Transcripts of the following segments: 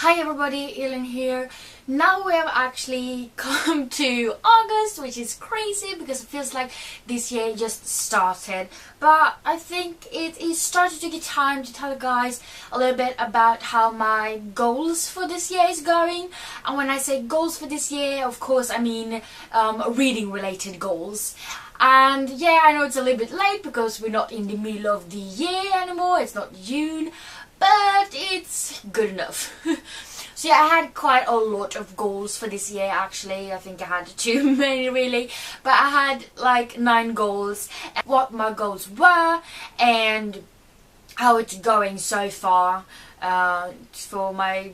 Hi everybody, Elin here. Now we have actually come to August, which is crazy because it feels like this year just started. But I think it is starting to get time to tell you guys a little bit about how my goals for this year is going. And when I say goals for this year, of course I mean reading related goals. And yeah, I know it's a little bit late because we're not in the middle of the year anymore, it's not June, but it's good enough. So yeah, I had quite a lot of goals for this year actually. I think I had too many really, but I had like 9 goals, and what my goals were and how it's going so far for my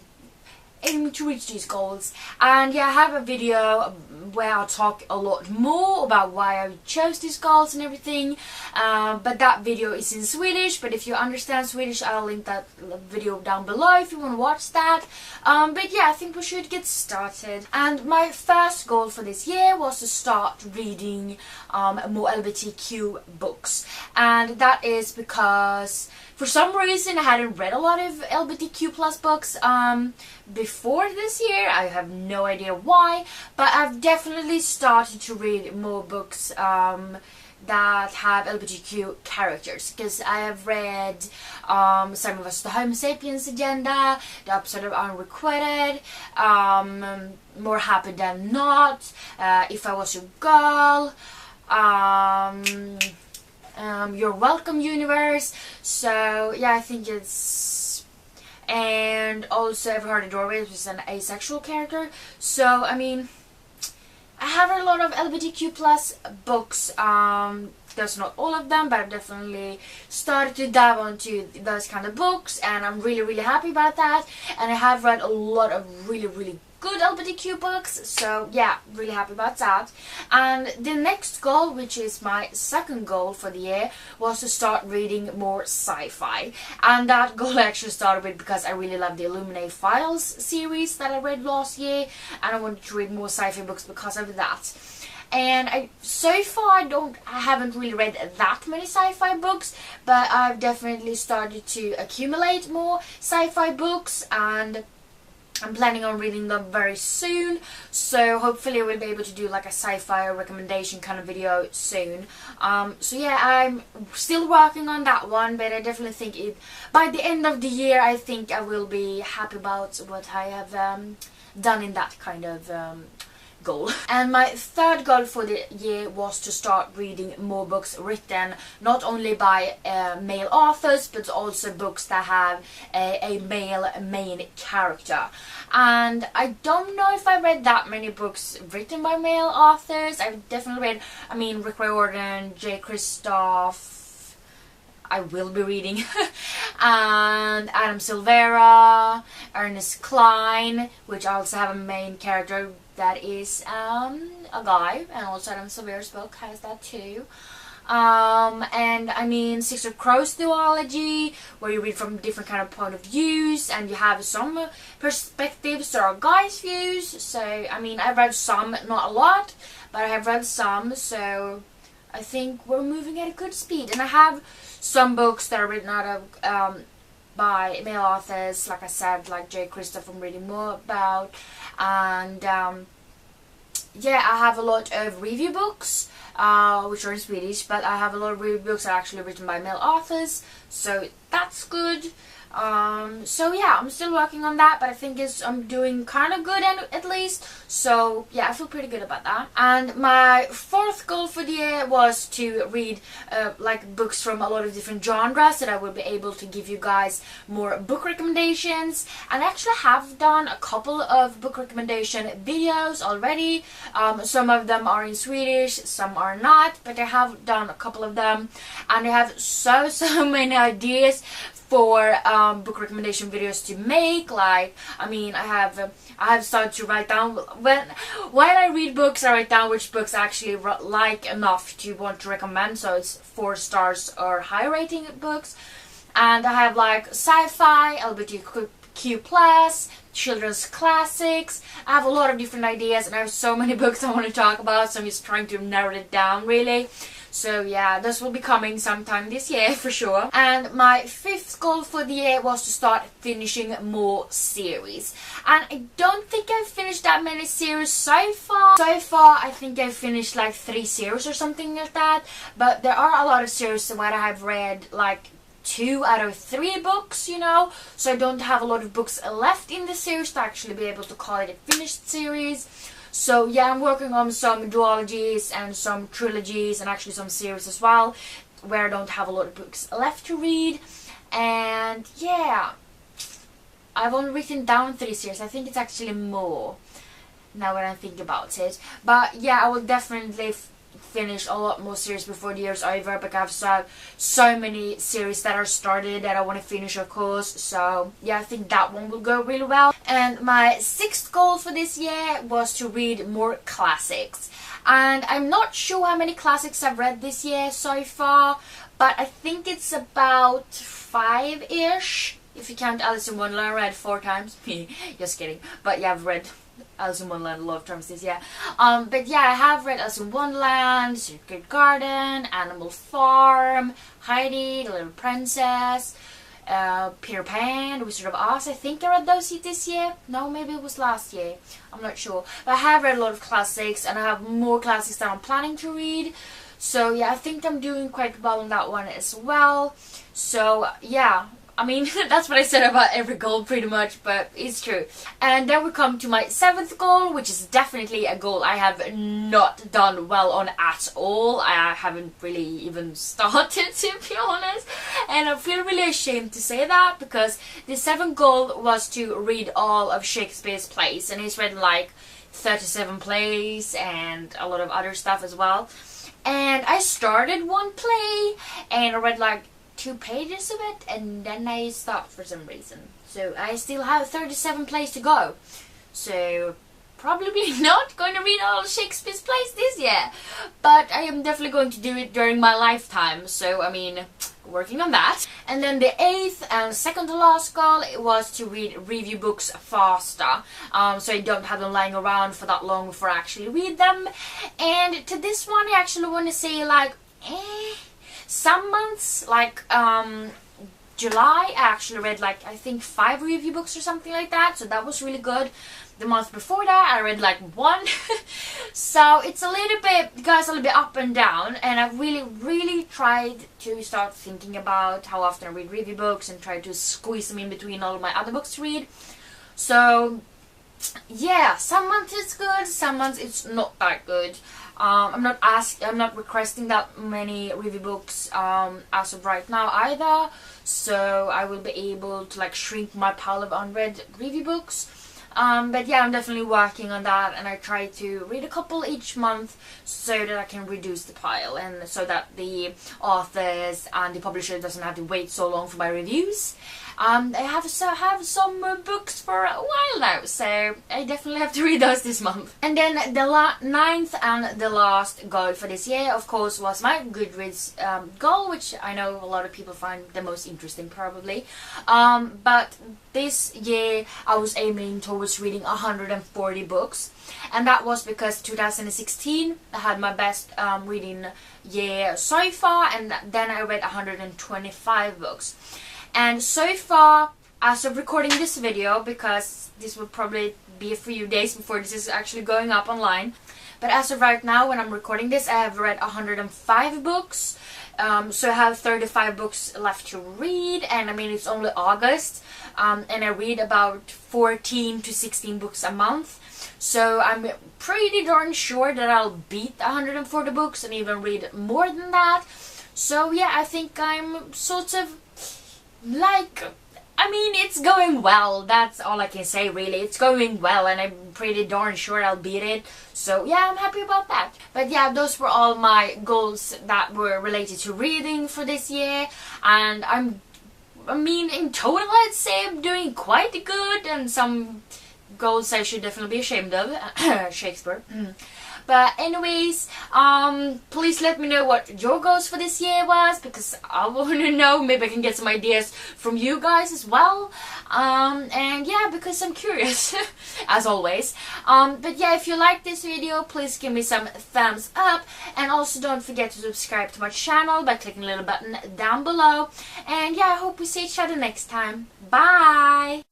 aiming to reach these goals. And yeah, I have a video where I talk a lot more about why I chose these goals and everything, but that video is in Swedish, but if you understand Swedish I'll link that video down below if you want to watch that. But yeah, I think we should get started. And my first goal for this year was to start reading more LGBTQ books, and that is because for some reason I hadn't read a lot of LGBTQ plus books before this year. I have no idea why, but I've definitely started to read more books that have LGBTQ characters, because I have read Some of Us the Homo Sapiens Agenda, the episode of Unrequited, More Happy Than Not, If I Was Your Girl, You're Welcome Universe. So yeah, I think it's, and also I've heard of Doorway, which is an asexual character. So I mean, I have a lot of LGBTQ plus books. There's not all of them, but I've definitely started to dive into those kind of books, and I'm really happy about that. And I have read a lot of really good LGBTQ books, so yeah, really happy about that. And the next goal, which is my second goal for the year, was to start reading more sci-fi. And that goal actually started with because I really love the Illuminae Files series that I read last year, and I wanted to read more sci-fi books because of that. And so far I haven't really read that many sci-fi books, but I've definitely started to accumulate more sci-fi books, and I'm planning on reading them very soon, so hopefully I will be able to do like a sci-fi recommendation kind of video soon. So yeah, I'm still working on that one, but I definitely think by the end of the year I think I will be happy about what I have done in that kind of goal. And my third goal for the year was to start reading more books written not only by male authors, but also books that have a male main character. And I don't know if I read that many books written by male authors. I've definitely read, I mean, Rick Riordan, J. Kristoff, I will be reading, and Adam Silvera, Ernest Cline, which also have a main character that is a guy, and also Adam Silvera's book has that too. And I mean, Six of Crows duology, where you read from different kind of point of views, and you have some perspectives that are guys' views. So I mean, I've read some, not a lot, but I have read some, so I think we're moving at a good speed. And I have some books that are written out of by male authors, like I said, like J. Kristoff I'm reading more about. And yeah, I have a lot of review books which are in Swedish, but I have a lot of review books that are actually written by male authors, so that's good. So yeah, I'm still working on that, but I think I'm doing kind of good at least. So yeah, I feel pretty good about that. And my fourth goal for the year was to read like books from a lot of different genres, that I will be able to give you guys more book recommendations. And I actually have done a couple of book recommendation videos already. Some of them are in Swedish, some are not, but I have done a couple of them, and I have so many ideas for book recommendation videos to make. Like, I mean, I have started to write down, while I read books I write down which books I actually like enough to want to recommend, so it's 4 stars or high rating books. And I have like sci-fi, LGBTQ+, children's classics. I have a lot of different ideas, and I have so many books I want to talk about, so I'm just trying to narrow it down really. So yeah, this will be coming sometime this year for sure. And my 5th goal for the year was to start finishing more series. And I don't think I've finished that many series so far. So far, I think I've finished like 3 series or something like that. But there are a lot of series where I've read like 2 out of 3 books, you know, so I don't have a lot of books left in the series to actually be able to call it a finished series. So yeah, I'm working on some duologies and some trilogies and actually some series as well where I don't have a lot of books left to read. And yeah, I've only written down 3 series. I think it's actually more now when I think about it. But yeah, I will definitely finish a lot more series before the year's over, because I have so many series that are started that I want to finish, of course. So yeah, I think that one will go really well. And my 6th goal for this year was to read more classics. And I'm not sure how many classics I've read this year so far, but I think it's about 5-ish. If you count Alice in Wonderland, I read 4 times. Just kidding. But yeah, I've read Alice in Wonderland a lot of times this year. But yeah, I have read Alice in Wonderland, Secret Garden, Animal Farm, Heidi, The Little Princess, Peter Pan, The Wizard of Oz. I think I read those this year. No, maybe it was last year. I'm not sure. But I have read a lot of classics, and I have more classics that I'm planning to read. So yeah, I think I'm doing quite well on that one as well. So yeah, I mean, that's what I said about every goal pretty much, but it's true. And then we come to my 7th goal, which is definitely a goal I have not done well on at all. I haven't really even started, to be honest. And I feel really ashamed to say that, because the 7th goal was to read all of Shakespeare's plays. And he's read like 37 plays and a lot of other stuff as well. And I started one play and I read like 2 pages of it, and then I stopped for some reason. So I still have 37 plays to go. So probably not going to read all Shakespeare's plays this year, but I am definitely going to do it during my lifetime. So I mean, working on that. And then the 8th and second to last goal was to read review books faster, so I don't have them lying around for that long before I actually read them. And to this one, I actually want to say like, some months, like July, I actually read like, I think 5 review books or something like that, so that was really good. The month before that, I read like 1. So it's a little bit, guys, a little bit up and down, and I've really tried to start thinking about how often I read review books and try to squeeze them in between all of my other books to read. So yeah, some months it's good, some months it's not that good. I'm not requesting that many review books as of right now either, so I will be able to like shrink my pile of unread review books. But yeah, I'm definitely working on that, and I try to read a couple each month so that I can reduce the pile, and so that the authors and the publisher doesn't have to wait so long for my reviews. I have some books for a while now, so I definitely have to read those this month. And then the 9th and the last goal for this year, of course, was my Goodreads goal, which I know a lot of people find the most interesting probably. But this year I was aiming towards reading 140 books, and that was because 2016 I had my best reading year so far, and then I read 125 books. And so far, as of recording this video, because this will probably be a few days before this is actually going up online, but as of right now, when I'm recording this, I have read 105 books. So I have 35 books left to read, and I mean, it's only August, and I read about 14 to 16 books a month. So I'm pretty darn sure that I'll beat 140 books and even read more than that. So yeah, I think I'm sort of like, I mean, it's going well. That's all I can say, really. It's going well, and I'm pretty darn sure I'll beat it. So yeah, I'm happy about that. But yeah, those were all my goals that were related to reading for this year. And I mean, in total, I'd say I'm doing quite good, and some goals I should definitely be ashamed of. Shakespeare. But anyways, please let me know what your goals for this year was, because I want to know. Maybe I can get some ideas from you guys as well. And yeah, because I'm curious as always. But yeah, if you like this video, please give me some thumbs up, and also don't forget to subscribe to my channel by clicking the little button down below. And yeah, I hope we see each other next time. Bye!